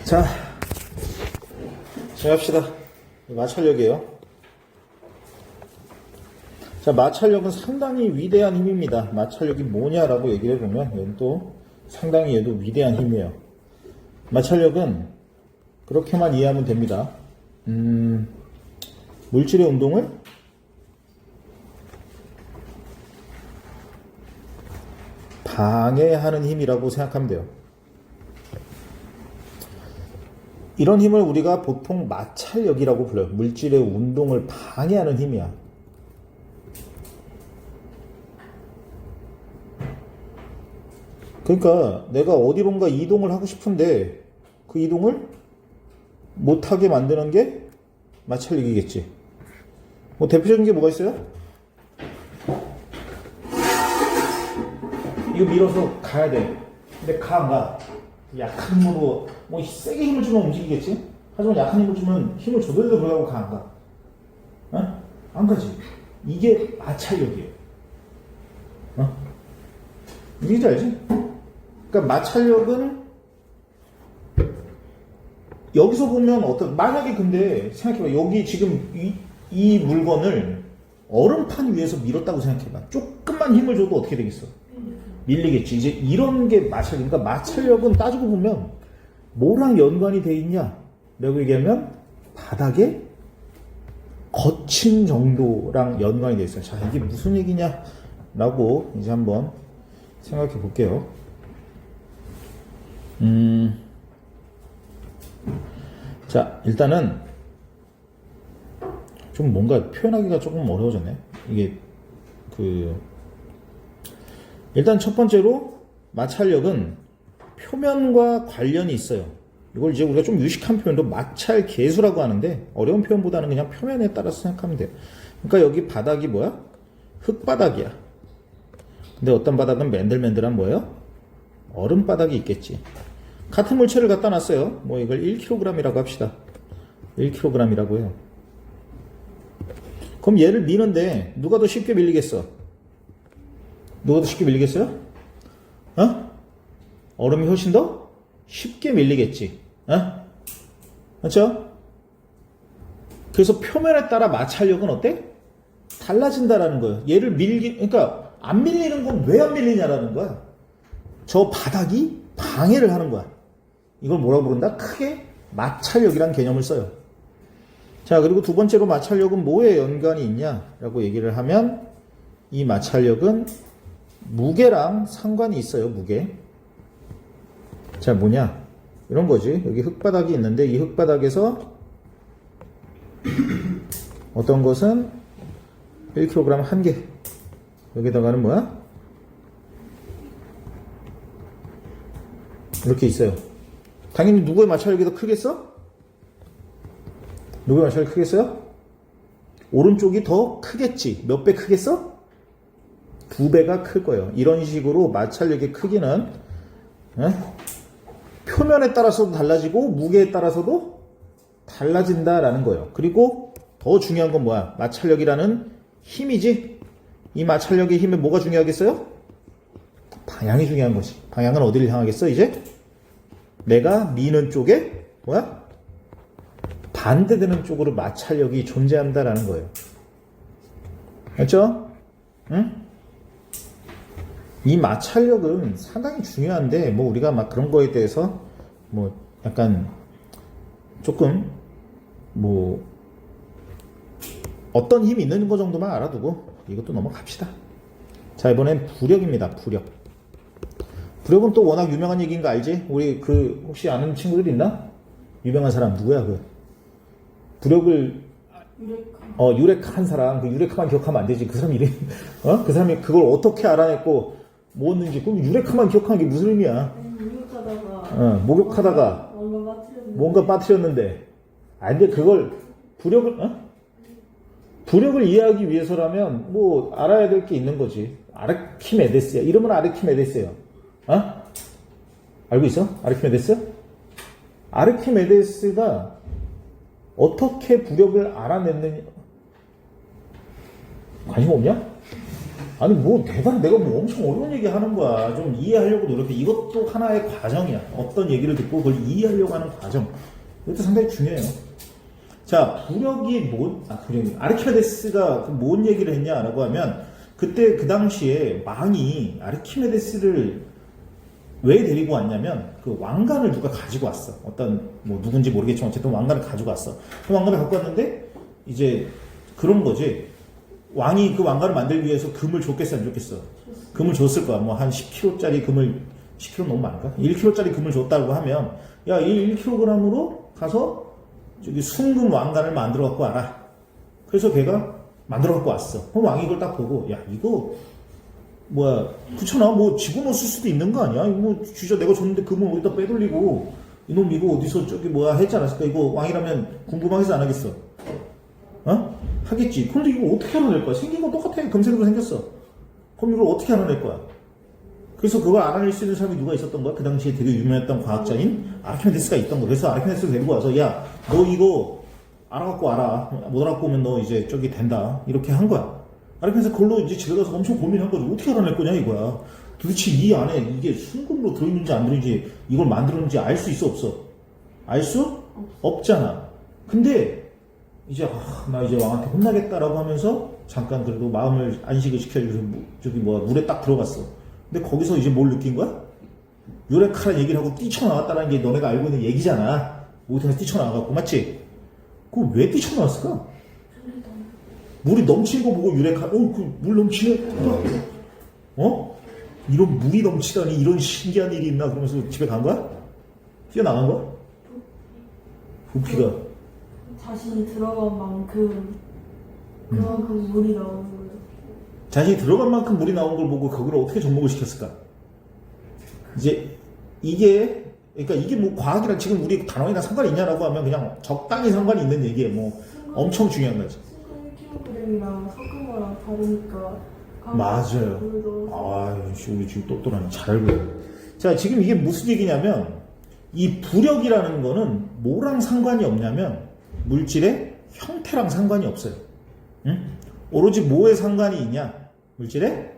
자, 시작합시다. 마찰력이에요. 자, 마찰력은 상당히 위대한 힘입니다. 마찰력이 뭐냐라고 얘기를 해보면 얘는 또 상당히 얘도 위대한 힘이에요. 마찰력은 그렇게만 이해하면 됩니다. 물질의 운동을 방해하는 힘이라고 생각하면 돼요. 이런 힘을 우리가 보통 마찰력이라고 불러요. 물질의 운동을 방해하는 힘이야. 그러니까 내가 어디론가 이동을 하고 싶은데 그 이동을 못하게 만드는 게 마찰력이겠지. 뭐 대표적인 게 뭐가 있어요? 이거 밀어서 가야 돼. 근데 가 안 가? 약한 힘으로 뭐 세게 힘을 주면 움직이겠지? 하지만 약한 힘을 주면 힘을 줘도 불구하고 가 안 가? 어? 안 가지. 이게 마찰력이에요. 어? 이해지 알지? 그러니까 마찰력은 여기서 보면 만약에 근데 생각해봐. 여기 지금 이 물건을 얼음판 위에서 밀었다고 생각해봐. 조금만 힘을 줘도 어떻게 되겠어? 밀리겠지. 이제 이런 게 마찰력. 그러니까 마찰력은 따지고 보면 뭐랑 연관이 돼 있냐? 라고 얘기하면 바닥에 거친 정도랑 연관이 돼 있어요. 자, 이게 무슨 얘기냐? 라고 이제 한번 생각해 볼게요. 자, 일단은 좀 뭔가 표현하기가 조금 어려워졌네. 이게 일단 첫 번째로 마찰력은 표면과 관련이 있어요. 이걸 이제 우리가 좀 유식한 표현도 마찰 계수라고 하는데 어려운 표현보다는 그냥 표면에 따라서 생각하면 돼요. 그러니까 여기 바닥이 뭐야? 흙바닥이야. 근데 어떤 바닥은 맨들맨들한 뭐예요? 얼음바닥이 있겠지. 같은 물체를 갖다 놨어요. 뭐 이걸 1kg이라고 합시다. 1kg이라고 해요. 그럼 얘를 미는데 누가 더 쉽게 밀리겠어? 누가 더 쉽게 밀리겠어요? 어? 얼음이 훨씬 더 쉽게 밀리겠지. 어? 그렇죠? 그래서 표면에 따라 마찰력은 어때? 달라진다라는 거예요. 얘를 그러니까 안 밀리는 건 왜 안 밀리냐라는 거야. 저 바닥이 방해를 하는 거야. 이걸 뭐라고 부른다? 크게 마찰력이란 개념을 써요. 자, 그리고 두 번째로 마찰력은 뭐에 연관이 있냐라고 얘기를 하면 이 마찰력은 무게랑 상관이 있어요. 무게. 자, 뭐냐? 이런 거지. 여기 흙바닥이 있는데 이 흙바닥에서 어떤 것은 1kg 한 개. 여기다가는 뭐야? 이렇게 있어요. 당연히 누구의 마찰력이 더 크겠어? 누구의 마찰력이 크겠어요? 오른쪽이 더 크겠지. 몇 배 크겠어? 2배가 클 거예요. 이런 식으로 마찰력의 크기는 표면에 따라서도 달라지고 무게에 따라서도 달라진다라는 거예요. 그리고 더 중요한 건 뭐야? 마찰력이라는 힘이지. 이 마찰력의 힘에 뭐가 중요하겠어요? 방향이 중요한 거지. 방향은 어디를 향하겠어? 이제 내가 미는 쪽에 뭐야? 반대되는 쪽으로 마찰력이 존재한다라는 거예요. 알죠? 응? 이 마찰력은 상당히 중요한데 뭐 우리가 막 그런 거에 대해서 뭐 약간 조금 뭐 어떤 힘이 있는 거 정도만 알아두고 이것도 넘어갑시다. 자, 이번엔 부력입니다. 부력. 부력은 또 워낙 유명한 얘기인 거 알지? 우리 혹시 아는 친구들 있나? 유명한 사람 누구야? 부력을 유레카한 사람. 그 유레카만 기억하면 안 되지. 그 사람 이름 그 사람이 그걸 어떻게 알아냈고 뭐였는지. 그럼 유레카만 기억하는 게 무슨 의미야? 목욕하다가 뭔가 빠뜨렸는데. 근데 그걸 부력을 이해하기 위해서라면 뭐 알아야 될 게 있는 거지. 아르키메데스야. 이름은 아르키메데스예요. 알고 있어? 아르키메데스? 아르키메데스가 어떻게 부력을 알아냈느냐. 관심 없냐? 아니 뭐 대단히 내가 뭐 엄청 어려운 얘기 하는 거야. 좀 이해하려고 노력해. 이것도 하나의 과정이야. 어떤 얘기를 듣고 그걸 이해하려고 하는 과정. 이것도 상당히 중요해요. 자, 부력이 아르키메데스가 뭔 얘기를 했냐라고 하면 그때 그 당시에 왕이 아르키메데스를 왜 데리고 왔냐면 그 왕관을 누가 가지고 왔어. 어떤 뭐 누군지 모르겠지만 어쨌든 왕관을 가지고 왔어. 그 왕관을 갖고 왔는데 이제 그런 거지. 왕이 그 왕관을 만들기 위해서 금을 줬겠어 안 줬겠어? 금을 줬을 거야. 뭐 한 10kg짜리 금을 10kg 너무 많을까? 1kg짜리 금을 줬다고 하면 야, 이 1kg으로 가서 저기 순금 왕관을 만들어 갖고 와라. 그래서 걔가 만들어 갖고 왔어. 그럼 왕이 이걸 딱 보고 야, 이거 뭐야, 그렇잖아. 뭐 집어넣었을 수도 있는 거 아니야? 이거 뭐 진짜 내가 줬는데 금을 어디다 빼돌리고 이놈 이거 어디서 저기 뭐야 했지 않았을까? 이거 왕이라면 궁금하겠어 안 하겠어? 어? 하겠지. 근데 이거 어떻게 알아낼 거야? 생긴 건 똑같아. 금색으로 생겼어. 그럼 이걸 어떻게 알아낼 거야? 그래서 그걸 알아낼 수 있는 사람이 누가 있었던 거야? 그 당시에 되게 유명했던 과학자인 아르키메데스가 있던 거야. 그래서 아르키메데스를 데리고 와서 야, 너 이거 알아갖고 와라. 못 알아갖고 오면 너 이제 저기 된다. 이렇게 한 거야. 아르키메데스 그걸로 이제 집에 가서 엄청 고민한 거지. 어떻게 알아낼 거냐 이거야. 도대체 이 안에 이게 순금으로 들어있는지 안 들어있는지 이걸 만들었는지 알 수 있어 없어? 알 수 없잖아. 근데 이제 나 이제 왕한테 혼나겠다라고 하면서 잠깐 그래도 마음을 안식을 시켜주면서 저기 물에 딱 들어갔어. 근데 거기서 이제 뭘 느낀 거야? 유레카란 얘기를 하고 뛰쳐나왔다는 게 너네가 알고 있는 얘기잖아. 어디서 뛰쳐나와갖고 맞지? 그거 왜 뛰쳐나왔을까? 물이 넘치는 거 보고 유레카 그 물 넘치네? 어? 이런 물이 넘치다니 이런 신기한 일이 있나 그러면서 집에 간 거야? 뛰어나간 거야? 부피가 자신이 들어간 만큼 그만큼 물이 나오는 거예요. 자신이 들어간 만큼 물이 나온 걸 보고 그걸 어떻게 접목을 시켰을까? 이제 그러니까 이게 뭐 과학이랑 지금 우리 단원이랑 상관이 있냐라고 하면 그냥 적당히 상관이 있는 얘기예요. 뭐 엄청 중요한 거지. 순금 1kg이랑 섞은 거랑 다르니까. 맞아요. 우리 지금 똑똑하네. 잘 알고 있네. 자, 지금 이게 무슨 얘기냐면 이 부력이라는 거는 뭐랑 상관이 없냐면 물질의 형태랑 상관이 없어요. 응? 오로지 뭐에 상관이 있냐? 물질의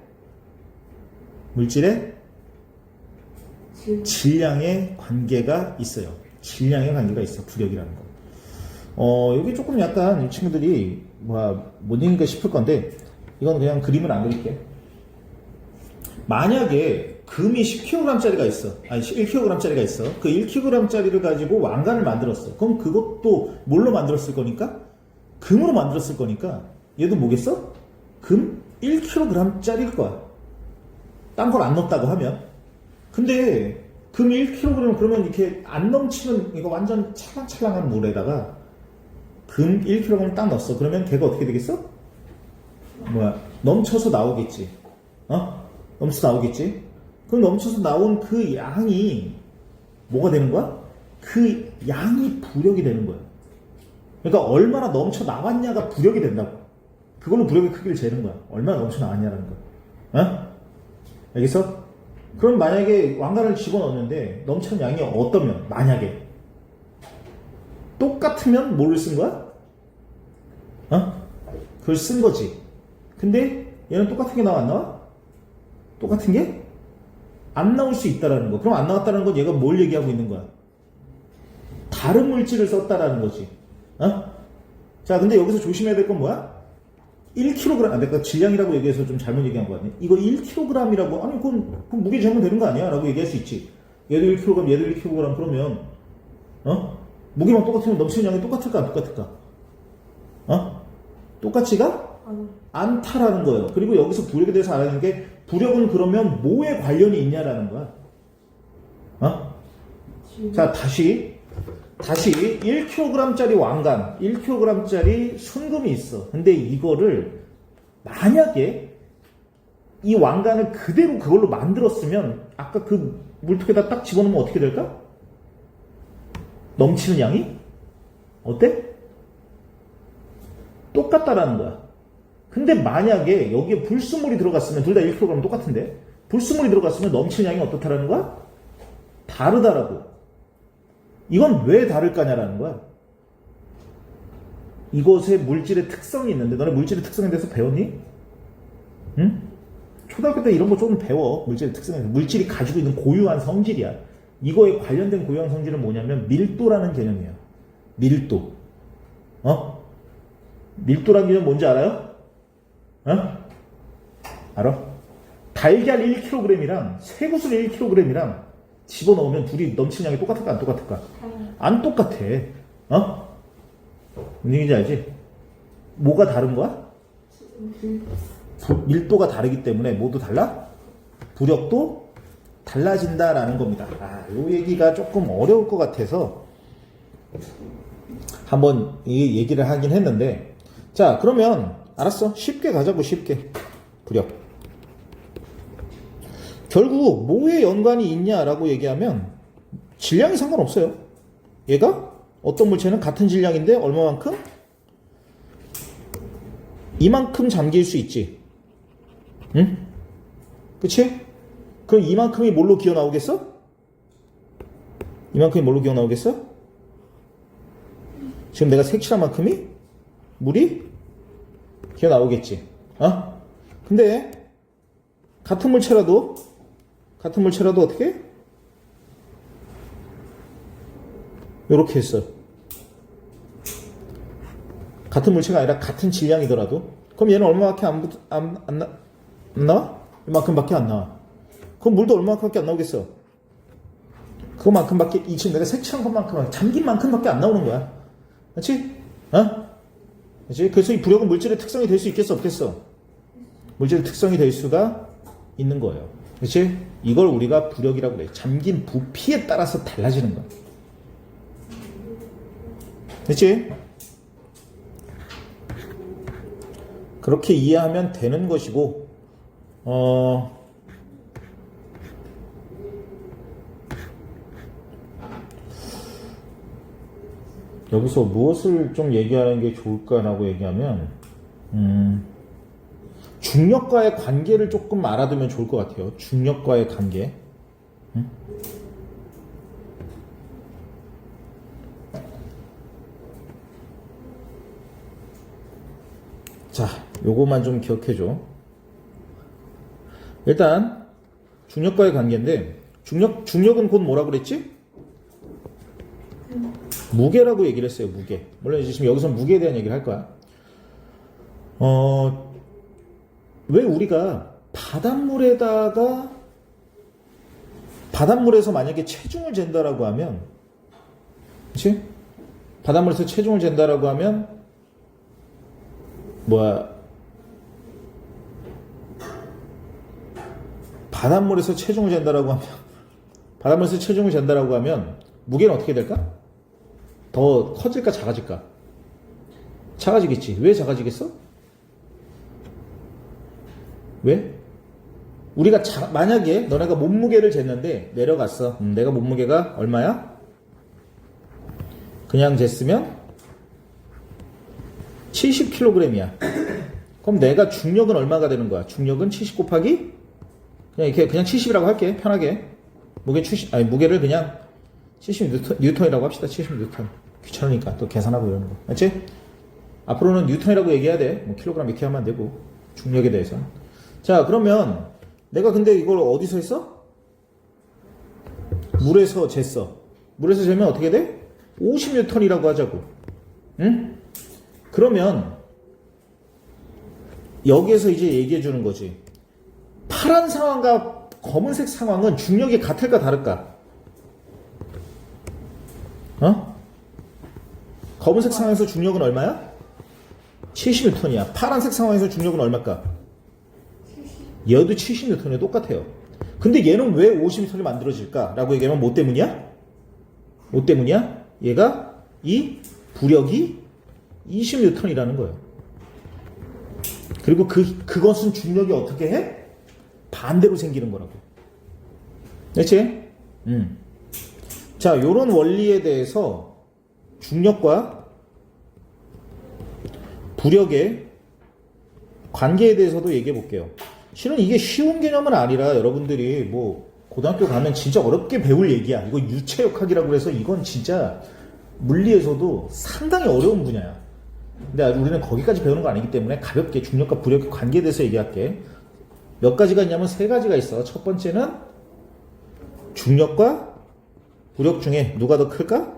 질량의 관계가 있어요. 질량의 관계가 있어. 부력이라는 거. 여기 조금 약간 이 친구들이 뭔 얘기인가 싶을 건데 이건 그냥 그림을 안 그릴게. 만약에 금이 10kg짜리가 있어. 아니 1kg짜리가 있어. 그 1kg짜리를 가지고 왕관을 만들었어. 그럼 그것도 뭘로 만들었을 거니까? 금으로 만들었을 거니까 얘도 뭐겠어? 금 1kg짜리일 거야. 딴 걸 안 넣었다고 하면. 근데 금 1kg 그러면 이렇게 안 넘치는 이거 완전 찰랑찰랑한 물에다가 금 1kg을 딱 넣었어. 그러면 걔가 어떻게 되겠어? 넘쳐서 나오겠지. 넘쳐서 나오겠지. 그럼 넘쳐서 나온 그 양이 뭐가 되는 거야? 그 양이 부력이 되는 거야. 그러니까 얼마나 넘쳐 나왔냐가 부력이 된다고. 그걸로 부력의 크기를 재는 거야. 얼마나 넘쳐 나왔냐라는 거야. 알겠어? 그럼 만약에 왕관을 집어넣었는데 넘치는 양이 어떠면 만약에 똑같으면 뭐를 쓴 거야? 그걸 쓴 거지. 근데 얘는 똑같은 게 나와 안 나와? 똑같은 게 안 나올 수 있다라는 거. 그럼 안 나왔다는 건 얘가 뭘 얘기하고 있는 거야? 다른 물질을 썼다라는 거지. 자, 근데 여기서 조심해야 될 건 뭐야? 1kg, 내가 질량이라고 얘기해서 좀 잘못 얘기한 거 같네. 이거 1kg이라고, 아니, 그건 무게 재면 되는 거 아니야? 라고 얘기할 수 있지. 얘도 1kg, 얘도 1kg, 그러면, 무게만 똑같으면 넘치는 양이 똑같을까, 안 똑같을까? 똑같지가 않다라는 거예요. 그리고 여기서 부력에 대해서 알아야 하는 게, 부력은 그러면 뭐에 관련이 있냐라는 거야. 자, 다시 1kg짜리 왕관, 1kg짜리 순금이 있어. 근데 이거를 만약에 이 왕관을 그대로 그걸로 만들었으면 아까 그 물통에다 딱 집어넣으면 어떻게 될까? 넘치는 양이? 어때? 똑같다라는 거야. 근데 만약에 여기에 불순물이 들어갔으면 둘 다 1kg 똑같은데 불순물이 들어갔으면 넘치는 양이 어떻다라는 거야? 다르다라고. 이건 왜 다를까냐라는 거야. 이것의 물질의 특성이 있는데 너네 물질의 특성에 대해서 배웠니? 응? 초등학교 때 이런 거 조금 배워. 물질의 특성에서. 물질이 가지고 있는 고유한 성질이야. 이거에 관련된 고유한 성질은 뭐냐면 밀도라는 개념이에요. 밀도. 밀도라는 개념 뭔지 알아요? 알아? 달걀 1kg이랑 쇠구슬 1kg이랑 집어넣으면 둘이 넘치는 양이 똑같을까 안 똑같을까? 안 똑같아. 무슨 얘기인지 알지? 뭐가 다른 거야? 밀도가 다르기 때문에 모두 달라? 부력도 달라진다라는 겁니다. 요 얘기가 조금 어려울 것 같아서 한번 이 얘기를 하긴 했는데, 자, 그러면 알았어. 쉽게 가자고. 쉽게. 부력. 결국 뭐에 연관이 있냐라고 얘기하면 질량이 상관없어요. 얘가 어떤 물체는 같은 질량인데 얼마만큼? 이만큼 잠길 수 있지. 응? 그치? 그럼 이만큼이 뭘로 기어 나오겠어? 이만큼이 뭘로 기어 나오겠어? 지금 내가 색칠한 만큼이 물이 기어 나오겠지. 근데 같은 물체라도 어떻게? 요렇게 했어. 같은 물체가 아니라 같은 질량이더라도. 그럼 얘는 얼마밖에 안 나와? 이만큼밖에 안 나와. 그럼 물도 얼마만큼밖에 안 나오겠어? 그만큼밖에, 지금 내가 색칠한 것만큼, 잠긴 만큼밖에 안 나오는 거야. 그렇지? 그렇지? 그래서 이 부력은 물질의 특성이 될 수 있겠어, 없겠어? 물질의 특성이 될 수가 있는 거예요. 그렇지? 이걸 우리가 부력이라고 그래. 잠긴 부피에 따라서 달라지는 거야. 그렇지? 그렇게 이해하면 되는 것이고, 여기서 무엇을 좀 얘기하는 게 좋을까라고 얘기하면, 중력과의 관계를 조금 알아두면 좋을 것 같아요. 중력과의 관계. 자, 요거만 좀 기억해줘. 일단 중력과의 관계인데, 중력은 곧 뭐라고 그랬지? 무게라고 얘기를 했어요. 무게. 물론 이제 지금 여기서 무게에 대한 얘기를 할 거야. 왜 우리가 바닷물에서 만약에 체중을 잰다라고 하면, 그치? 바닷물에서 체중을 잰다라고 하면 바닷물에서 체중을 잰다라고 하면 무게는 어떻게 될까? 더 커질까 작아질까? 작아지겠지. 왜 작아지겠어? 왜? 우리가 만약에 너네가 몸무게를 쟀는데 내려갔어. 내가 몸무게가 얼마야? 그냥 쟀으면 70kg이야. 그럼 내가 중력은 얼마가 되는 거야? 중력은 70 곱하기 그냥 70이라고 할게. 편하게. 무게를 그냥 70뉴턴이라고 합시다. 70뉴턴. 귀찮으니까 또 계산하고 이러는 거. 맞지? 앞으로는 뉴턴이라고 얘기해야 돼. 뭐 킬로그램 이렇게 하면 안 되고. 중력에 대해서. 자, 그러면 내가 근데 이걸 어디서 했어? 물에서 쟀어. 물에서 재면 어떻게 돼? 50뉴턴이라고 하자고. 응? 그러면 여기에서 이제 얘기해 주는 거지. 파란 상황과 검은색 상황은 중력이 같을까 다를까? 검은색 상황에서 중력은 얼마야? 70뉴턴이야. 파란색 상황에서 중력은 얼마일까? 얘도 70뉴턴에 똑같아요. 근데 얘는 왜 50뉴턴이 만들어질까? 라고 얘기하면 뭐 때문이야? 뭐 때문이야? 얘가 이 부력이 20뉴턴이라는 거예요. 그리고 그것은 중력이 어떻게 해? 반대로 생기는 거라고. 그렇지? 자, 요런 원리에 대해서 중력과 부력의 관계에 대해서도 얘기해 볼게요. 실은 이게 쉬운 개념은 아니라 여러분들이 뭐 고등학교 가면 진짜 어렵게 배울 얘기야. 이거 유체역학이라고 해서 이건 진짜 물리에서도 상당히 어려운 분야야. 근데 우리는 거기까지 배우는 거 아니기 때문에 가볍게 중력과 부력의 관계에 대해서 얘기할게. 몇 가지가 있냐면 세 가지가 있어. 첫 번째는 중력과 부력 중에 누가 더 클까?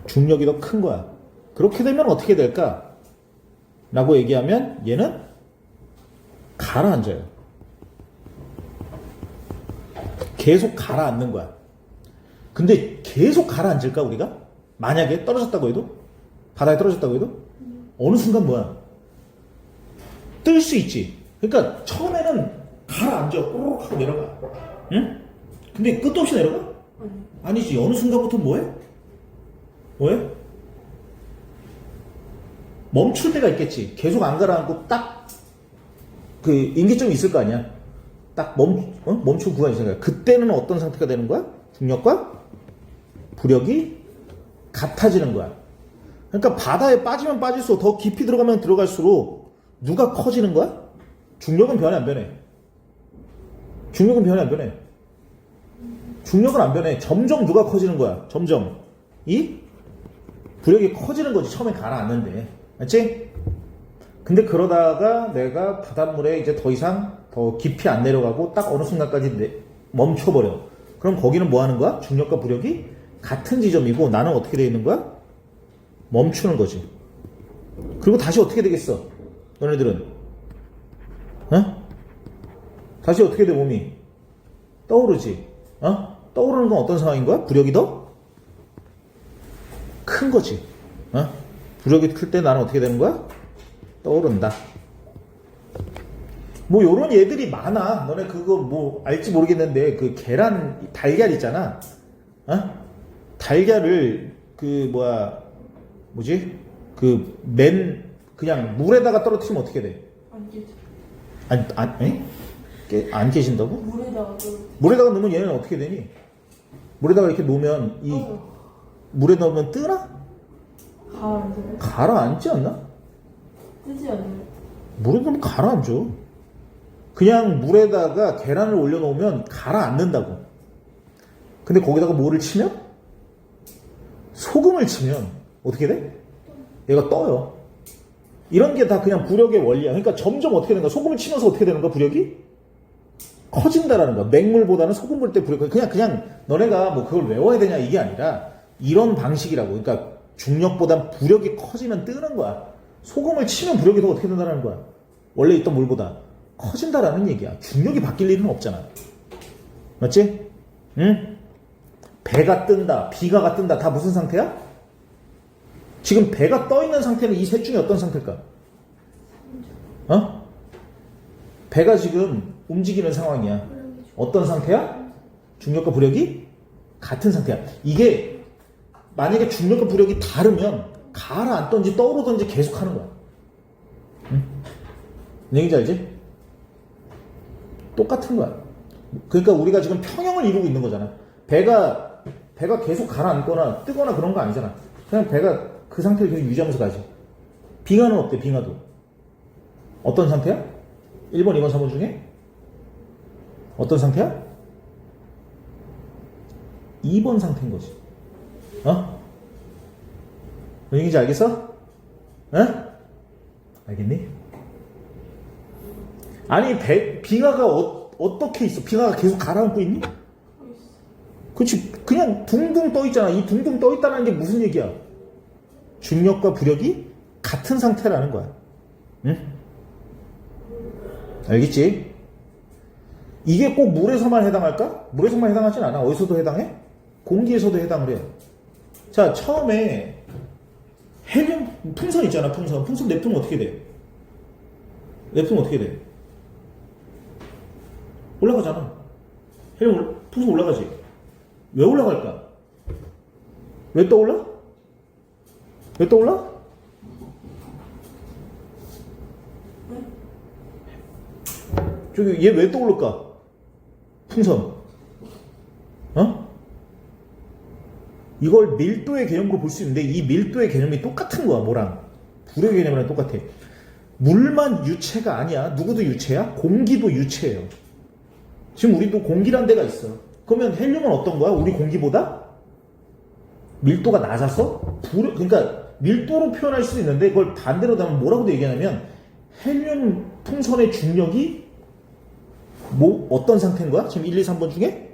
중력이 더 큰 거야. 그렇게 되면 어떻게 될까? 라고 얘기하면 얘는 가라앉아요. 계속 가라앉는 거야. 근데 계속 가라앉을까 우리가? 만약에 떨어졌다고 해도? 바다에 떨어졌다고 해도? 어느 순간 뭐야? 뜰 수 있지. 그러니까 처음에는 가라앉아. 꼬르륵 하고 내려가. 응? 근데 끝도 없이 내려가? 아니지. 어느 순간부터 뭐해? 뭐해? 멈출 때가 있겠지. 계속 안 가라앉고 딱 그 임계점이 있을 거 아니야. 딱 멈춘 구간이 있을 거야. 그때는 어떤 상태가 되는 거야? 중력과 부력이 같아지는 거야. 그러니까 바다에 빠지면 빠질수록 더 깊이 들어가면 들어갈수록 누가 커지는 거야? 중력은 변해 안 변해? 중력은 변해 안 변해? 중력은 안 변해. 점점 누가 커지는 거야? 점점 이 부력이 커지는 거지. 처음에 가라앉는데. 맞지? 근데 그러다가 내가 바닷물에 이제 더 이상 더 깊이 안 내려가고 딱 어느 순간까지 멈춰버려. 그럼 거기는 뭐 하는 거야? 중력과 부력이 같은 지점이고 나는 어떻게 되어 있는 거야? 멈추는 거지. 그리고 다시 어떻게 되겠어? 너네들은? 어? 다시 어떻게 돼 몸이? 떠오르지? 어? 떠오르는 건 어떤 상황인 거야? 부력이 더 큰 거지. 어? 부력이 클 때 나는 어떻게 되는 거야? 떠오른다. 뭐 요런 얘들이 많아. 너네 그거 뭐 알지 모르겠는데 그 계란 달걀 있잖아. 어? 달걀을 그 뭐지? 그 그냥 물에다가 떨어뜨리면 어떻게 돼? 안 깨져. 안 깨진다고? 물에다가 또 물에다가 넣으면 얘는 어떻게 되니? 물에다가 이렇게 놓으면 물에 넣으면 뜨나? 가라앉아요? 가라앉지 않나? 뜨지 않아요? 물에 넣으면 가라앉아. 그냥 물에다가 계란을 올려놓으면 가라앉는다고. 근데 거기다가 뭐를 치면? 소금을 치면 어떻게 돼? 얘가 떠요. 이런 게 다 그냥 부력의 원리야. 그러니까 점점 어떻게 되는 거야? 소금을 치면서 어떻게 되는 거야? 부력이? 커진다라는 거야. 맹물보다는 소금 볼 때 부력. 그냥 너네가 뭐 그걸 외워야 되냐 이게 아니라 이런 방식이라고. 그러니까 중력보단 부력이 커지면 뜨는 거야. 소금을 치면 부력이 더 어떻게 된다는 거야? 원래 있던 물보다 커진다라는 얘기야. 중력이 바뀔 일은 없잖아. 맞지? 응? 배가 뜬다, 비가가 뜬다. 다 무슨 상태야? 지금 배가 떠 있는 상태는 이 셋 중에 어떤 상태일까? 어? 배가 지금 움직이는 상황이야. 어떤 상태야? 중력과 부력이 같은 상태야. 이게 만약에 중력과 부력이 다르면 가라앉던지 떠오르던지 계속 하는 거야. 응? 얘기인지 알지? 똑같은 거야. 그러니까 우리가 지금 평형을 이루고 있는 거잖아. 배가 계속 가라앉거나 뜨거나 그런 거 아니잖아. 그냥 배가 그 상태를 계속 유지하면서 가지. 빙하는 어때? 빙하도 어떤 상태야? 1번, 2번, 3번 중에 어떤 상태야? 2번 상태인 거지. 어? 무슨 얘기인지 알겠어? 어? 알겠니? 아니 빙하가 어떻게 있어? 빙하가 계속 가라앉고 있니? 그렇지. 그냥 둥둥 떠 있잖아. 이 둥둥 떠 있다는 게 무슨 얘기야? 중력과 부력이 같은 상태라는 거야. 응? 알겠지? 이게 꼭 물에서만 해당할까? 물에서만 해당하진 않아. 어디서도 해당해? 공기에서도 해당을 해. 자, 처음에 헬륨 풍선 있잖아. 풍선 냅두면 어떻게 돼? 냅두면 어떻게 돼? 올라가잖아. 헬륨 풍선 올라가지. 왜 올라갈까? 왜 떠올라? 왜 떠올라? 저기 얘 왜 떠오를까? 풍선. 어? 이걸 밀도의 개념으로 볼 수 있는데 이 밀도의 개념이 똑같은 거야. 뭐랑? 불의 개념이랑 똑같아. 물만 유체가 아니야. 누구도 유체야? 공기도 유체예요. 지금 우리도 공기란 데가 있어. 그러면 헬륨은 어떤 거야? 우리 공기보다 밀도가 낮아서 그러니까 밀도로 표현할 수도 있는데 그걸 반대로 하면 뭐라고 얘기하냐면 헬륨 풍선의 중력이 뭐 어떤 상태인 거야? 지금 1, 2, 3번 중에?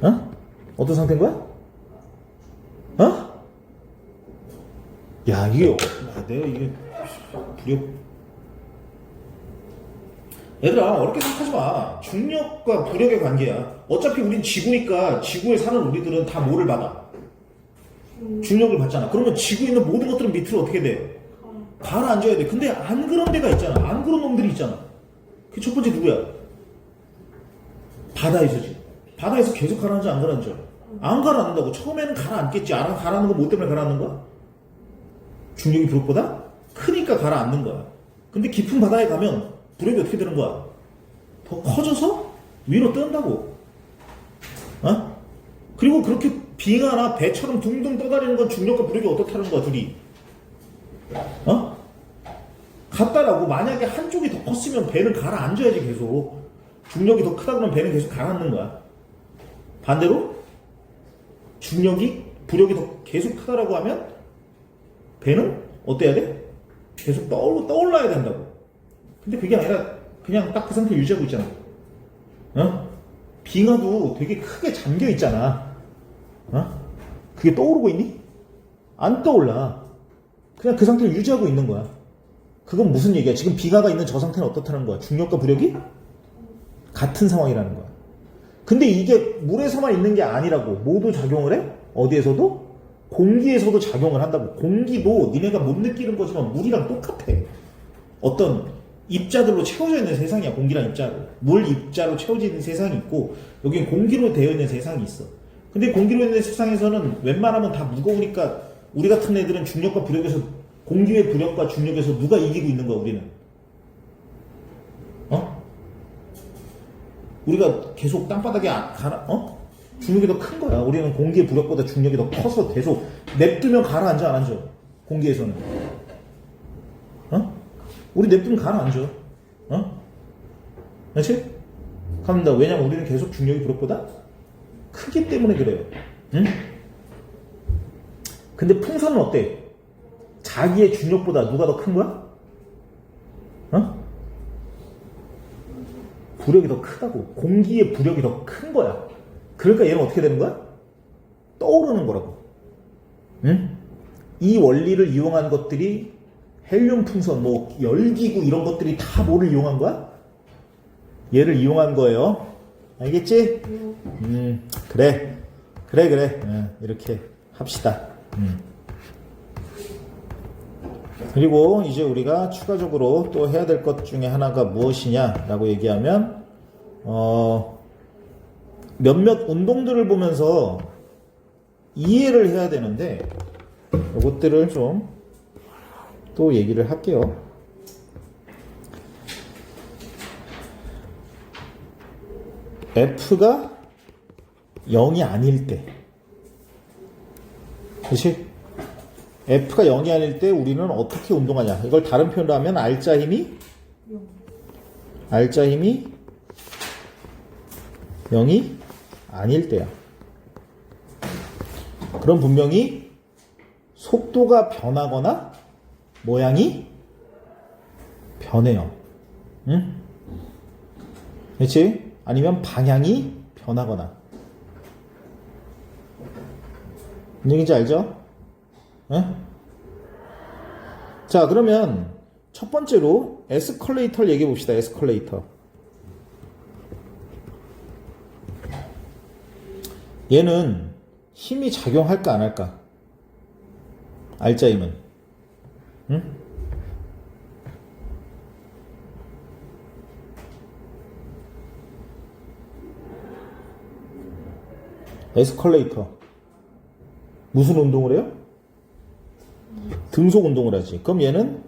어? 어떤 상태인 거야? 어? 야, 이게 내가 이게 부력. 얘들아, 어렵게 생각하지 마. 중력과 부력의 관계야. 어차피 우린 지구니까 지구에 사는 우리들은 다 뭐를 받아? 중력을 받잖아. 그러면 지구에 있는 모든 것들은 밑으로 어떻게 돼? 가라앉아야 돼. 근데 안 그런 데가 있잖아. 안 그런 놈들이 있잖아. 그 첫 번째 누구야? 바다에서지. 바다에서 계속 가라앉아, 안 가라앉아? 안 가라앉는다고. 처음에는 가라앉겠지. 가라앉는 거 뭐 때문에 가라앉는 거야? 중력이 부력보다 크니까 가라앉는 거야. 근데 깊은 바다에 가면 부력이 어떻게 되는 거야? 더 커져서 위로 뜬다고. 어? 그리고 그렇게 빙하나 배처럼 둥둥 떠다니는 건 중력과 부력이 어떻다는 거야, 둘이. 어? 같다라고. 만약에 한쪽이 더 컸으면 배는 가라앉아야지, 계속. 중력이 더 크다 그러면 배는 계속 가라앉는 거야. 반대로 중력이 부력이 더 계속 크다라고 하면 배는 어때야 돼? 계속 떠올라야 된다고. 근데 그게 아니라 그냥 딱 그 상태 유지하고 있잖아. 어? 빙하도 되게 크게 잠겨 있잖아. 어? 그게 떠오르고 있니? 안 떠올라. 그냥 그 상태를 유지하고 있는 거야. 그건 무슨 얘기야? 지금 빙하가 있는 저 상태는 어떻다는 거야? 중력과 부력이 같은 상황이라는 거야. 근데 이게 물에서만 있는 게 아니라고. 모두 작용을 해? 어디에서도? 공기에서도 작용을 한다고. 공기도 니네가 못 느끼는 거지만 물이랑 똑같아. 어떤 입자들로 채워져 있는 세상이야. 공기랑 입자로. 물 입자로 채워져 있는 세상이 있고, 여긴 공기로 되어 있는 세상이 있어. 근데 공기로 있는 세상에서는 웬만하면 다 무거우니까 우리 같은 애들은 중력과 부력에서, 공기의 부력과 중력에서 누가 이기고 있는 거야, 우리는? 어? 우리가 계속 땅바닥에 중력이 더 큰 거야. 우리는 공기의 부력보다 중력이 더 커서 계속 냅두면 가라앉아, 안 앉아? 공기에서는. 어? 우리 냅두면 가라앉아. 어? 그렇지? 갑니다. 왜냐면 우리는 계속 중력이 부력보다 크기 때문에 그래요. 응? 근데 풍선은 어때? 자기의 중력보다 누가 더 큰 거야? 어? 부력이 더 크다고. 공기의 부력이 더 큰 거야. 그러니까 얘는 어떻게 되는 거야? 떠오르는 거라고. 응? 이 원리를 이용한 것들이 헬륨 풍선, 뭐 열기구 이런 것들이 다 뭐를 이용한 거야? 얘를 이용한 거예요. 알겠지? 그래. 이렇게 합시다. 그리고 이제 우리가 추가적으로 또 해야 될 것 중에 하나가 무엇이냐라고 얘기하면 몇몇 운동들을 보면서 이해를 해야 되는데 이것들을 좀 또 얘기를 할게요. F가 0이 아닐 때, 그치? F가 0이 아닐 때 우리는 어떻게 운동하냐. 이걸 다른 표현으로 하면 R자 힘이 0이 아닐 때야. 그럼 분명히 속도가 변하거나 모양이 변해요. 응? 그렇지? 아니면 방향이 변하거나. 무슨 얘기인지 알죠? 응? 자, 그러면 첫 번째로 에스컬레이터를 얘기해 봅시다. 에스컬레이터. 얘는 힘이 작용할까 안 할까? R자 힘은. 응? 에스컬레이터. 무슨 운동을 해요? 등속 운동을 하지. 그럼 얘는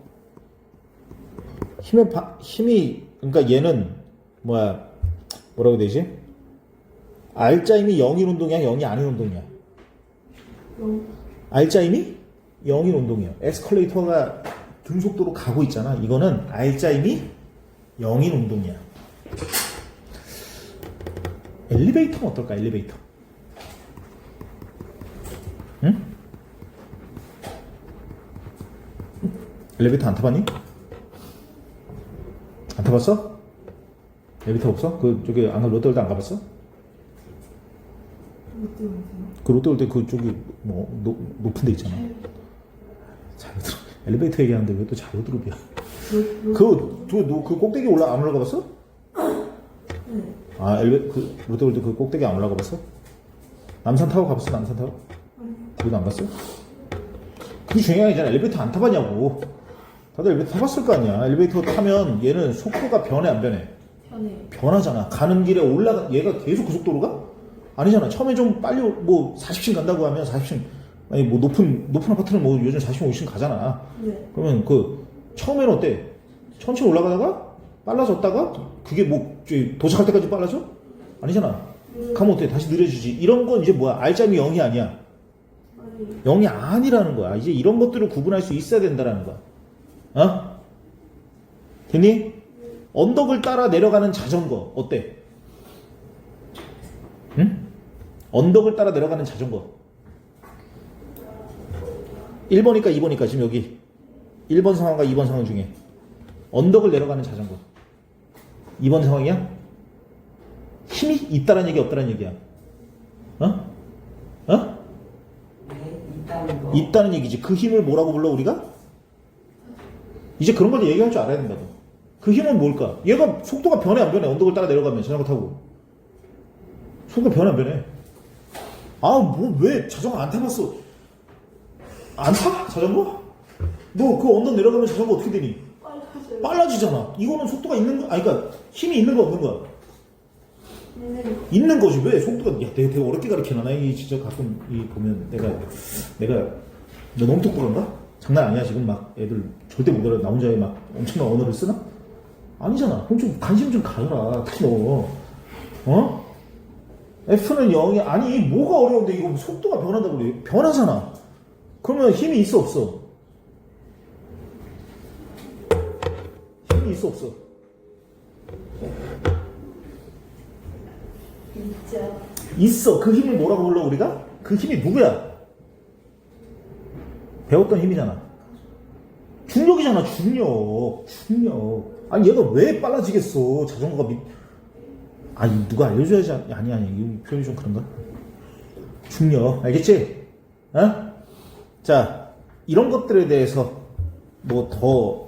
힘이, 그러니까 얘는 뭐라고 해야 되지? R자 힘이 0인 운동이야, 0이 아닌 운동이야? R자 힘이 0인 운동이야. 에스컬레이터가 등속도로 가고 있잖아. 이거는 R자 힘이 0인 운동이야. 엘리베이터는 어떨까? 엘리베이터. 응? 엘리베이터 안 타봤니? 안 타봤어? 엘리베이터 없어? 그 저기 롯데월드 안 가봤어? 롯데 어디요? 그 롯데월드 그쪽이 뭐 높은 데 있잖아. 자유드롭. 엘리베이터 얘기하는데 왜 또 자유드롭이야? 그 꼭대기 안 올라가 봤어? 네. 아, 그 롯데월드 그 꼭대기 안 올라가 봤어? 남산타워 가봤어? 남산타워? 거기도 안 갔어? 그게 중요한 게 아니잖아. 엘리베이터 안 타봤냐고. 다들 엘리베이터 타봤을 거 아니야. 엘리베이터 타면 얘는 속도가 변해 안 변해? 편해요. 변하잖아. 가는 길에 얘가 계속 그 속도로 가? 아니잖아. 처음에 좀 빨리 뭐 40층 간다고 하면 40층 아니 뭐 높은 아파트는 뭐 요즘 40층 50층 가잖아. 네. 그러면 그 처음에는 어때? 천천히 올라가다가 빨라졌다가 그게 뭐 도착할 때까지 빨라져? 아니잖아. 가면 어때? 다시 느려지지. 이런 건 이제 뭐야? 알짜미 0이 아니야. 아니, 0이 아니라는 거야. 이제 이런 것들을 구분할 수 있어야 된다라는 거야. 어? 됐니? 언덕을 따라 내려가는 자전거 어때? 응? 언덕을 따라 내려가는 자전거 1번이니까 2번이니까 지금 여기 1번 상황과 2번 상황 중에 언덕을 내려가는 자전거 2번 상황이야? 힘이 있다는 얘기 없다는 얘기야? 어? 어? 있다는 거. 있다는 얘기지. 그 힘을 뭐라고 불러 우리가? 이제 그런 걸 얘기할 줄 알아야 된다. 그 힘은 뭘까? 얘가 속도가 변해 안 변해? 언덕을 따라 내려가면 자전거 타고 속도가 변해 안 변해? 아 뭐 왜 자전거 안 타봤어? 안 타? 자전거? 너 그 언덕 내려가면 자전거 어떻게 되니? 빨라져요. 빨라지잖아. 이거는 속도가 있는 거 아니 그러니까 힘이 있는 거 없는 거야? 있는 있는 거지. 왜 속도가 되게 어렵게 가르치나? 이 진짜 가끔 보면 내가 너 너무 똑똑한가? 장난 아니야. 지금 막 애들 절대 못 알아. 나 혼자 막 엄청난 언어를 쓰나? 아니잖아. 그럼 좀 관심 좀 가져라. 특히 너. 어? F는 0이 아니 뭐가 어려운데 이거 속도가 변한다고 그래. 변하잖아. 그러면 힘이 있어 없어? 힘이 있어 없어? 있죠. 있어. 그 힘을 뭐라고 불러 우리가? 그 힘이 누구야? 배웠던 힘이잖아. 중력이잖아. 중력. 아니 얘가 왜 빨라지겠어? 자전거가 아니 누가 알려줘야지. 아니 이 표현이 좀 그런가? 중력. 알겠지? 어? 자 이런 것들에 대해서 뭐 더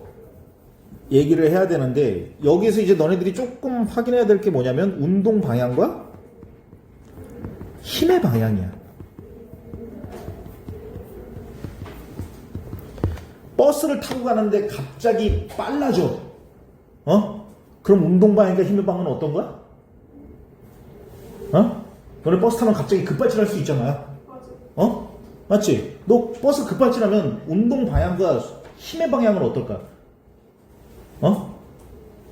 얘기를 해야 되는데 여기에서 이제 너네들이 조금 확인해야 될 게 뭐냐면 운동 방향과 힘의 방향이야. 버스를 타고 가는데 갑자기 빨라져. 어? 그럼 운동 방향과 힘의 방향은 어떤 거야? 어? 너네 버스 타면 갑자기 급발진할 수 있잖아. 맞아. 어? 맞지? 너 버스 급발진하면 운동 방향과 힘의 방향은 어떨까? 어?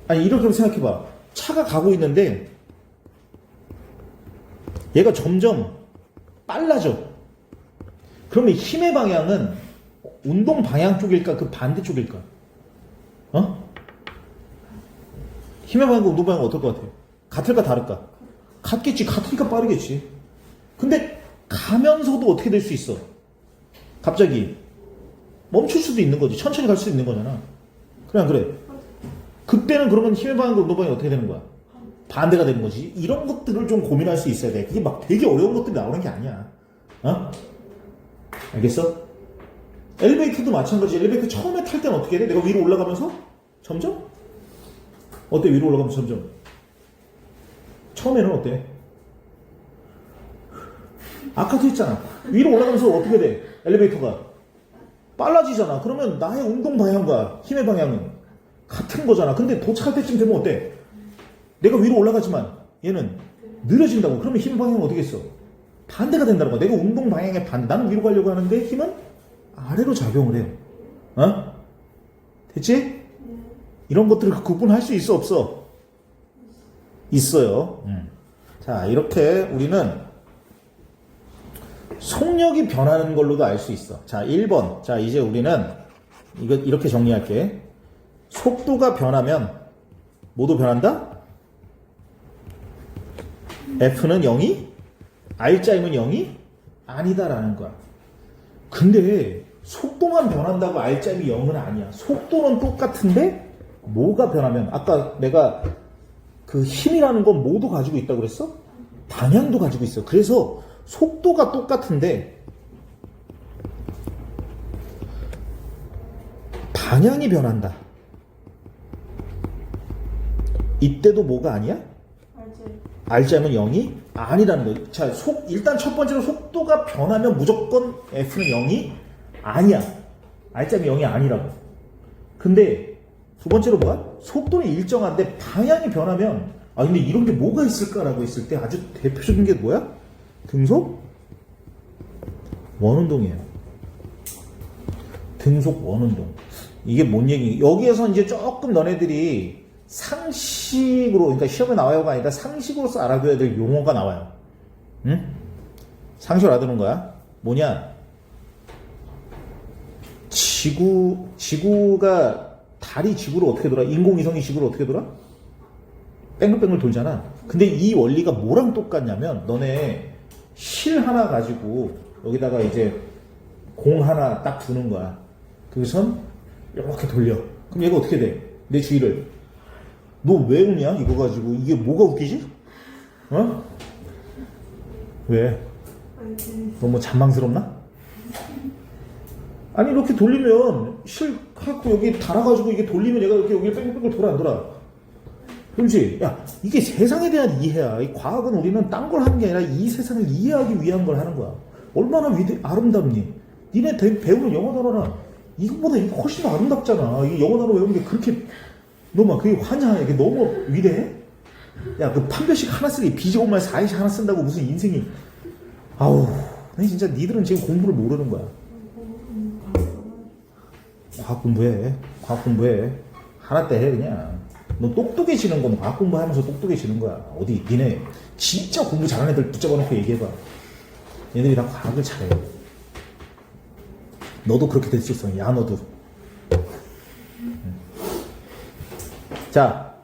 아니 이렇게 생각해봐. 차가 가고 있는데 얘가 점점 빨라져. 그러면 힘의 방향은 운동 방향 쪽일까? 그 반대쪽일까? 어? 힘의 방향과 운동 방향은 어떨 것 같아요? 같을까 다를까? 같겠지. 같으니까 빠르겠지. 근데 가면서도 어떻게 될 수 있어? 갑자기 멈출 수도 있는 거지. 천천히 갈 수도 있는 거잖아. 그래 안 그래? 그때는 그러면 힘의 방향과 운동 방향이 어떻게 되는 거야? 반대가 되는 거지. 이런 것들을 좀 고민할 수 있어야 돼. 그게 막 되게 어려운 것들이 나오는 게 아니야. 어? 알겠어? 엘리베이터도 마찬가지. 엘리베이터 처음에 탈 때는 어떻게 돼? 내가 위로 올라가면서 점점? 어때? 위로 올라가면서 점점? 처음에는 어때? 아까도 했잖아. 위로 올라가면서 어떻게 돼? 엘리베이터가 빨라지잖아. 그러면 나의 운동 방향과 힘의 방향은 같은 거잖아. 근데 도착할 때쯤 되면 어때? 내가 위로 올라가지만 얘는 느려진다고. 그러면 힘의 방향은 어떻게 했어? 반대가 된다는 거야. 내가 운동 방향의 반대. 나는 위로 가려고 하는데 힘은 아래로 작용을 해요. 어? 됐지? 이런 것들을 구분할 수 있어 없어? 있어요. 자, 이렇게 우리는 속력이 변하는 걸로도 알 수 있어. 자, 1번. 자, 이제 우리는 이거 이렇게 정리할게. 속도가 변하면 뭐도 변한다? F는 0이? R자임은 0이? 아니다라는 거야. 근데 속도만 변한다고 R자임이 0은 아니야. 속도는 똑같은데 뭐가 변하면 아까 내가 그 힘이라는 건 뭐도 가지고 있다고 그랬어? 방향도 가지고 있어. 그래서 속도가 똑같은데 방향이 변한다. 이때도 뭐가 아니야? 알자면 0이 아니라는 거예요. 자, 일단 첫 번째로 속도가 변하면 무조건 F는 0이 아니야. 알자면 0이 아니라고. 근데 두 번째로 뭐야? 속도는 일정한데 방향이 변하면 근데 이런 게 뭐가 있을까라고 했을 때 아주 대표적인 게 뭐야? 등속 원운동이에요. 등속 원운동. 이게 뭔 얘기? 여기에서 이제 조금 너네들이 상식으로, 그러니까 시험에 나와요가 아니라 상식으로서 알아둬야 될 용어가 나와요. 응? 상식으로 알아두는 거야. 뭐냐? 지구가 달이 지구를 어떻게 돌아? 인공위성이 지구를 어떻게 돌아? 뺑글뺑글 돌잖아. 근데 이 원리가 뭐랑 똑같냐면 너네 실 하나 가지고 여기다가 이제 공 하나 딱 두는 거야. 그래서 이렇게 돌려. 그럼 얘가 어떻게 돼? 내 주위를. 너 왜 웃냐? 이거 가지고. 이게 뭐가 웃기지? 어? 왜? 너 뭐 잔망스럽나? 아니 이렇게 돌리면 실 갖고 여기 달아가지고 이게 돌리면 얘가 이렇게 여기 뺑뺑뺑 돌아 안 돌아? 그렇지? 야, 이게 세상에 대한 이해야. 이 과학은 우리는 딴 걸 하는 게 아니라 이 세상을 이해하기 위한 걸 하는 거야. 얼마나 아름답니? 니네 배우는 영어 단어나 이것보다 이게 훨씬 더 아름답잖아. 이 영어 단어 외우는 게 그렇게 너만 그게 환장해. 이게 너무 위대해? 야, 그 판별식 하나 쓰기 비지고만 4일씩 하나 쓴다고 무슨 인생이. 아우, 나 진짜 니들은 지금 공부를 모르는 거야. 과학 공부해. 과학 공부해. 하나 때 해, 그냥. 너 똑똑해지는 건 과학 공부하면서 똑똑해지는 거야. 어디, 니네 진짜 공부 잘하는 애들 붙잡아 놓고 얘기해봐. 얘네들이 다 과학을 잘해. 너도 그렇게 될 수 있어. 야, 너도. 자,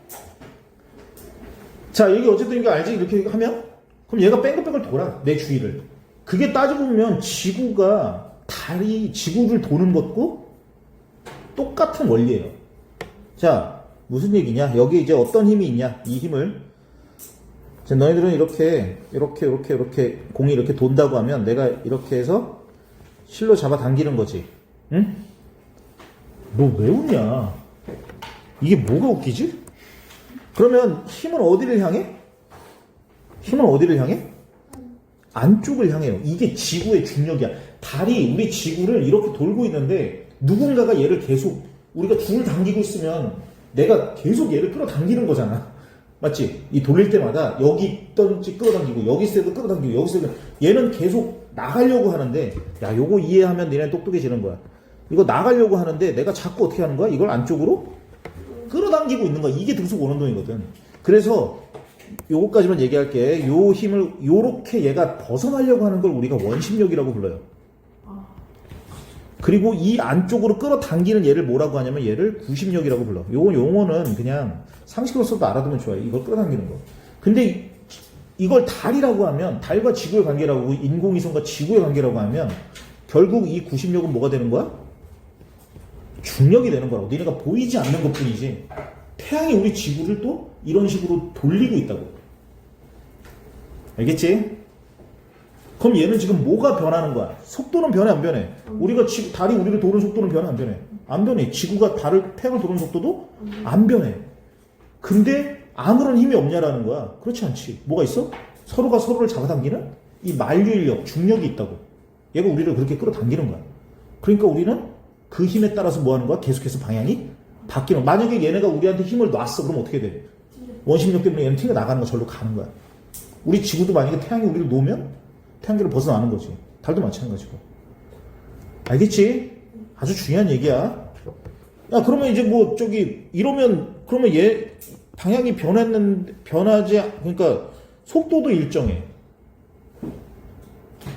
여기 어쨌든 이거 알지? 이렇게 하면? 그럼 얘가 뺑글뺑글 돌아. 내 주위를. 그게 따지고 보면 지구가 지구를 도는 것과 똑같은 원리예요. 자, 무슨 얘기냐? 여기 이제 어떤 힘이 있냐? 이 힘을. 자, 너희들은 이렇게 공이 이렇게 돈다고 하면 내가 이렇게 해서 실로 잡아 당기는 거지. 응? 너 왜 웃냐? 이게 뭐가 웃기지? 그러면 힘은 어디를 향해? 힘은 어디를 향해? 안쪽을 향해요. 이게 지구의 중력이야. 달이 우리 지구를 이렇게 돌고 있는데 누군가가 얘를 계속 우리가 줄을 당기고 있으면 내가 계속 얘를 끌어당기는 거잖아. 맞지? 이 돌릴 때마다 여기 있던지 끌어당기고 여기 있을 때도 끌어당기고 여기 있을 때도 얘는 계속 나가려고 하는데 야, 요거 이해하면 니네 똑똑해지는 거야. 이거 나가려고 하는데 내가 자꾸 어떻게 하는 거야? 이걸 안쪽으로 끌어당기고 있는 거야. 이게 등속 원운동이거든. 그래서 요거까지만 얘기할게. 요 힘을 요렇게 얘가 벗어나려고 하는 걸 우리가 원심력이라고 불러요. 그리고 이 안쪽으로 끌어당기는 얘를 뭐라고 하냐면 얘를 구심력이라고 불러. 요거 용어는 그냥 상식으로서도 알아두면 좋아요. 이걸 끌어당기는 거. 근데 이걸 달이라고 하면 달과 지구의 관계라고 인공위성과 지구의 관계라고 하면 결국 이 구심력은 뭐가 되는 거야? 중력이 되는 거라고. 니네가 보이지 않는 것 뿐이지. 태양이 우리 지구를 또 이런 식으로 돌리고 있다고. 알겠지? 그럼 얘는 지금 뭐가 변하는 거야? 속도는 변해 안 변해? 우리가 달이 우리를 도는 속도는 변해 안 변해? 안 변해. 지구가 태양을 도는 속도도 안 변해. 근데 아무런 힘이 없냐라는 거야. 그렇지 않지. 뭐가 있어? 서로가 서로를 잡아당기는 이 만류인력, 중력이 있다고. 얘가 우리를 그렇게 끌어당기는 거야. 그러니까 우리는 그 힘에 따라서 뭐 하는 거야? 계속해서 방향이 바뀌는 거야. 만약에 얘네가 우리한테 힘을 놨어. 그럼 어떻게 돼? 원심력 때문에 얘는 튕겨 나가는 거 절로 가는 거야. 우리 지구도 만약에 태양이 우리를 놓으면 태양계를 벗어나는 거지. 달도 마찬가지고. 알겠지? 아주 중요한 얘기야. 야, 그러면 이제 뭐 이러면 그러면 얘 방향이 변하지, 그러니까 속도도 일정해.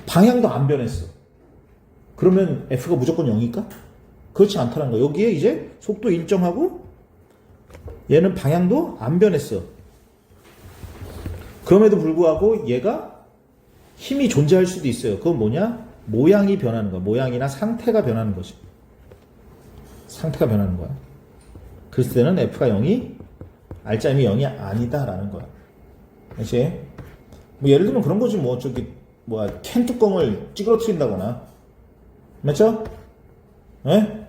방향도 안 변했어. 그러면 F가 무조건 0일까? 그렇지 않다는 거야. 여기에 이제 속도 일정하고 얘는 방향도 안 변했어. 그럼에도 불구하고 얘가 힘이 존재할 수도 있어요. 그건 뭐냐? 모양이 변하는 거야. 모양이나 상태가 변하는 거지. 상태가 변하는 거야. 그랬을 때는 F가 0이 알짜임이 0이 아니다라는 거야. 그렇지? 뭐 예를 들면 그런 거지 뭐 저기 뭐야 캔 뚜껑을 찌그러뜨린다거나 맞죠? 예?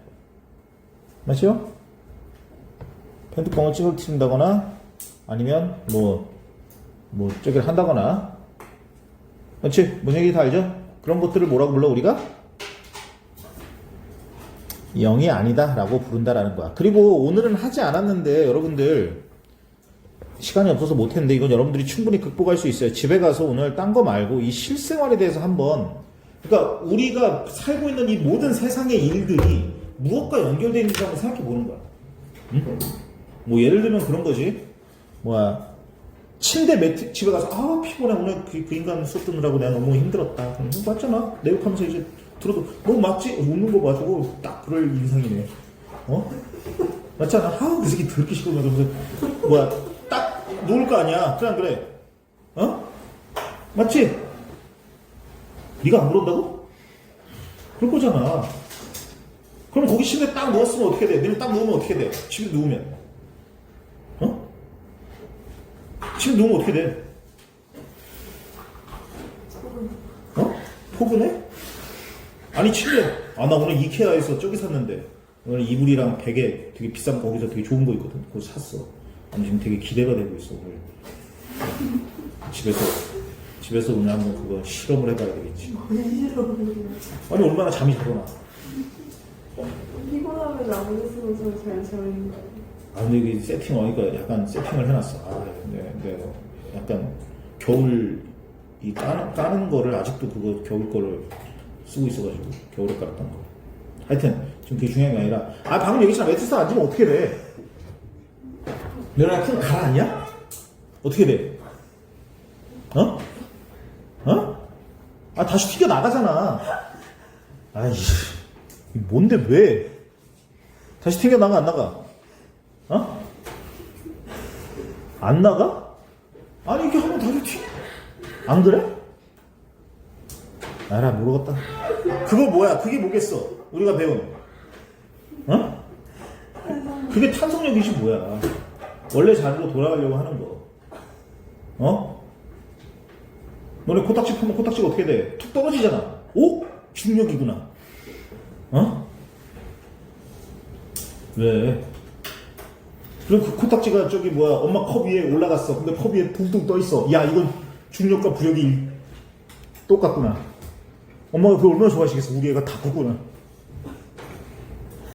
맞죠? 캔 뚜껑을 찌그러뜨린다거나 아니면 뭐 저기를 한다거나 그렇지? 무슨 얘기 다 알죠? 그런 것들을 뭐라고 불러 우리가? 0이 아니다 라고 부른다라는 거야. 그리고 오늘은 하지 않았는데 여러분들 시간이 없어서 못했는데 이건 여러분들이 충분히 극복할 수 있어요. 집에 가서 오늘 딴 거 말고 이 실생활에 대해서 한번 그러니까 우리가 살고 있는 이 모든 세상의 일들이 무엇과 연결되어 있는지 한번 생각해 보는 거야. 응? 뭐 예를 들면 그런 거지. 뭐야 침대 매트 집에 가서 아 피곤해 오늘 그 인간 수업 듣느라고 내가 너무 힘들었다. 그럼 맞잖아. 내 욕하면서 이제 들어도 너 맞지? 웃는 거 봐주고 딱 그럴 인상이네. 어? 맞잖아. 아 그 새끼 더럽게 시끄러워. 그러면서 뭐야 딱 놓을 거 아니야. 그래 안 그래? 어? 맞지? 네가 안 그런다고? 그럴 거잖아. 그럼 거기 침대 딱 누웠으면 어떻게 돼? 내가 딱 누우면 어떻게 돼? 침대 누우면 어? 침대 누우면 어떻게 돼? 어? 포근해? 아니 침대 아 나 오늘 이케아에서 저기 샀는데 오늘 이불이랑 베개 되게 비싼 거 거기서 되게 좋은 거 있거든. 그거 샀어. 아니 지금 되게 기대가 되고 있어 오늘. 집에서 오늘 한번 그거 실험을 해봐야 되겠지. 아니 얼마나 잠이 잘 오나. 피곤하면 아무데서도 잘 자는 거예요. 아 근데 이게 세팅하니까 약간 세팅을 해놨어. 아 근데 약간 겨울 이 까는 거를 아직도 그거 겨울 거를 쓰고 있어가지고 겨울에 깔았던 거. 하여튼 지금 그게 중요한 게 아니라 아 방금 얘기했잖아. 매트리스 앉으면 어떻게 돼? 너랑 큰 가라앉냐? 어떻게 돼? 어? 어? 아 다시 튀겨 나가잖아. 아이씨 뭔데 왜? 다시 튀겨 나가 안 나가? 어? 안 나가? 아니 이게 하면 다시 튀겨. 안 그래? 알아 모르겠다. 그거 뭐야? 그게 뭐겠어? 우리가 배운 어? 그게 탄성력이지 뭐야? 원래 자리로 돌아가려고 하는 거. 어? 너네 코딱지 펴면 코딱지가 어떻게 돼? 툭 떨어지잖아. 오? 중력이구나. 어? 왜? 그리고 그 코딱지가 저기 뭐야 엄마 컵 위에 올라갔어. 근데 컵 위에 붕붕 떠 있어. 야 이건 중력과 부력이 똑같구나. 엄마가 그걸 얼마나 좋아하시겠어. 우리 애가 다 컸구나.